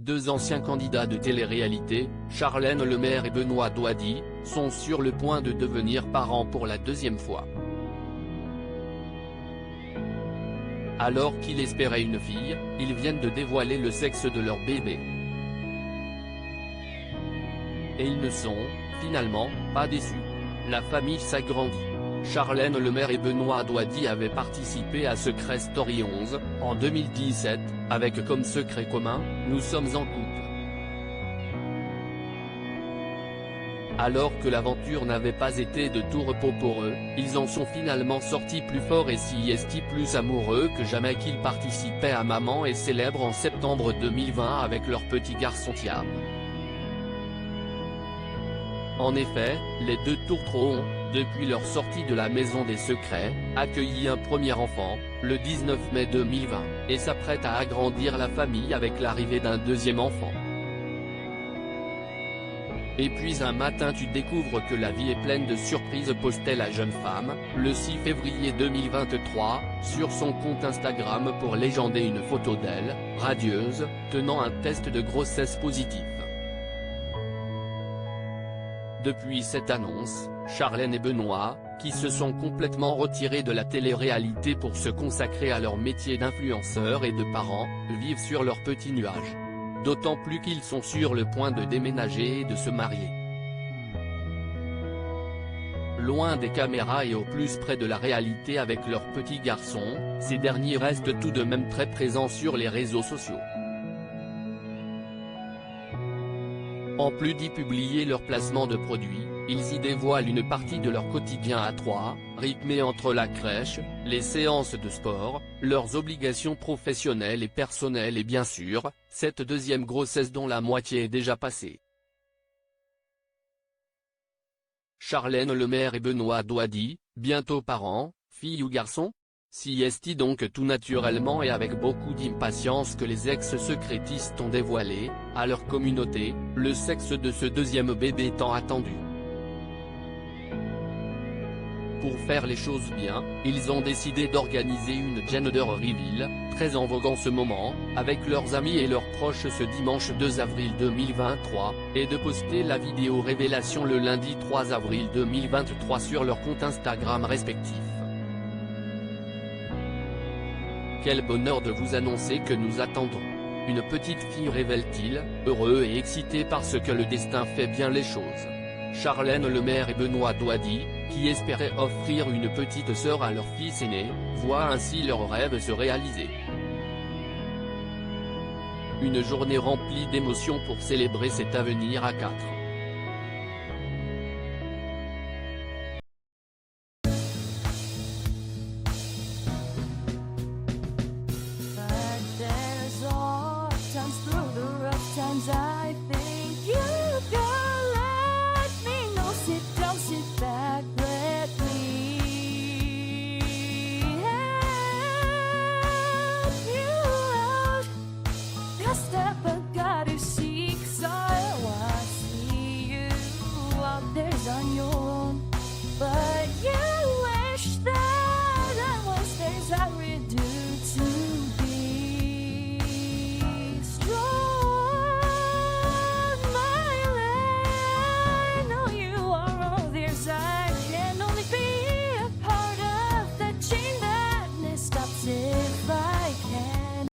deux anciens candidats de télé-réalité, Charlène Lemaire et Benoît Douady, sont sur le point de devenir parents pour la deuxième fois. Alors qu'ils espéraient une fille, ils viennent de dévoiler le sexe de leur bébé. Et ils ne sont, finalement, pas déçus. La famille s'agrandit. Charlène Lemaire et Benoît Douady avaient participé à Secret Story 11, en 2017, avec comme secret commun, « Nous sommes en couple ». Alors que l'aventure n'avait pas été de tout repos pour eux, ils en sont finalement sortis plus forts et si plus amoureux que jamais qu'ils participaient à Maman est célèbre en septembre 2020 avec leur petit garçon Thiam. En effet, les deux tourtereaux ont, depuis leur sortie de la Maison des Secrets, accueilli un premier enfant, le 19 mai 2020, et s'apprêtent à agrandir la famille avec l'arrivée d'un deuxième enfant. Et puis un matin tu découvres que la vie est pleine de surprises, postait la jeune femme, le 6 février 2023, sur son compte Instagram pour légender une photo d'elle, radieuse, tenant un test de grossesse positif. Depuis cette annonce, Charlène et Benoît, qui se sont complètement retirés de la télé-réalité pour se consacrer à leur métier d'influenceurs et de parents, vivent sur leur petit nuage. D'autant plus qu'ils sont sur le point de déménager et de se marier. Loin des caméras et au plus près de la réalité avec leur petit garçon, ces derniers restent tout de même très présents sur les réseaux sociaux. En plus d'y publier leurs placements de produits, ils y dévoilent une partie de leur quotidien à trois, rythmé entre la crèche, les séances de sport, leurs obligations professionnelles et personnelles et bien sûr, cette deuxième grossesse dont la moitié est déjà passée. Charlène Lemaire et Benoît Douady, bientôt parents, fille ou garçon? Si est donc tout naturellement et avec beaucoup d'impatience que les ex-secrétistes ont dévoilé, à leur communauté, le sexe de ce deuxième bébé tant attendu. Pour faire les choses bien, ils ont décidé d'organiser une gender reveal, très en vogue en ce moment, avec leurs amis et leurs proches ce dimanche 2 avril 2023, et de poster la vidéo révélation le lundi 3 avril 2023 sur leurs comptes Instagram respectifs. Quel bonheur de vous annoncer que nous attendons une petite fille, révèle-t-il, heureux et excité parce que le destin fait bien les choses. Charlène Lemaire et Benoît Douady, qui espéraient offrir une petite sœur à leur fils aîné, voient ainsi leur rêve se réaliser. Une journée remplie d'émotions pour célébrer cet avenir à quatre.